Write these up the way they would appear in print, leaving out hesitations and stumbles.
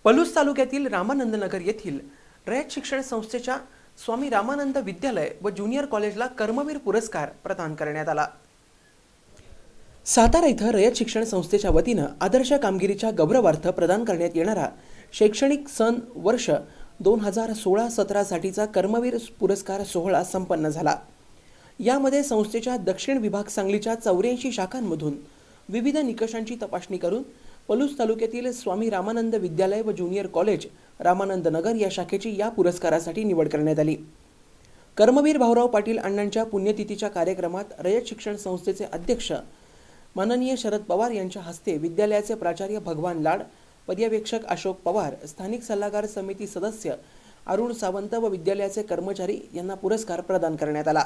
पलूस तालुक्यातील रामानंद नगर येथील रयत शिक्षण संस्थेच्या स्वामी रामानंद विद्यालय व ज्युनियर कॉलेजला कर्मवीर पुरस्कार प्रदान करण्यात आला। सातारा इथं रयत शिक्षण संस्थेच्या वतीनं आदर्श कामगिरीच्या गौरवार्थ प्रदान करण्यात येणारा शैक्षणिक सन वर्ष 2016-17 साठीचा कर्मवीर पुरस्कार सोहळा संपन्न झाला। यामध्ये संस्थेच्या दक्षिण विभाग सांगलीच्या 84 शाखांमधून विविध निकषांची तपासणी करून पलूस तालुक्यातील स्वामी रामानंद विद्यालय व ज्युनियर कॉलेज रामानंद नगर या शाखेची या पुरस्कारासाठी निवड करण्यात आली। कर्मवीर भाऊराव पाटील अण्णांच्या पुण्यतिथीच्या कार्यक्रमात रयत शिक्षण संस्थेचे अध्यक्ष माननीय शरद पवार यांच्या हस्ते विद्यालयाचे प्राचार्य भगवान लाड, पर्यवेक्षक अशोक पवार, स्थानिक सल्लागार समिती सदस्य अरुण सावंत व विद्यालयाचे कर्मचारी यांना पुरस्कार प्रदान करण्यात आला।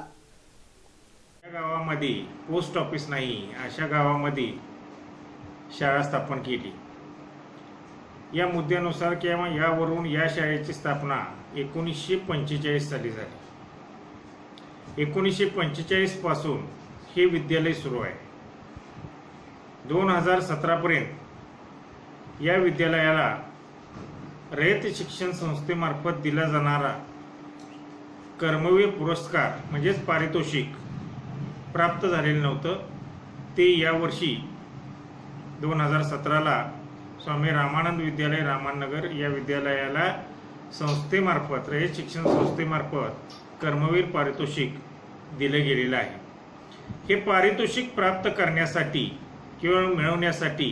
गावामध्ये पोस्ट ऑफिस नाही अशा गावामध्ये शाळा स्थापन केली। या मुद्द्यानुसार किंवा यावरून या शाळेची स्थापना 1945 साली झाली। 1945 पासून हे विद्यालय सुरू आहे। 2017 पर्यंत या विद्यालयाला रयत शिक्षण संस्थेमार्फत दिला जाणारा कर्मवीर पुरस्कार म्हणजेच पारितोषिक प्राप्त झालेलं नव्हतं। ते यावर्षी 2017ला स्वामी रामानंद विद्यालय रामानगर या विद्यालयाला संस्थेमार्फत रयत शिक्षण संस्थेमार्फत कर्मवीर पारितोषिक दिले गेलेलं आहे। हे पारितोषिक प्राप्त करण्यासाठी किंवा मिळवण्यासाठी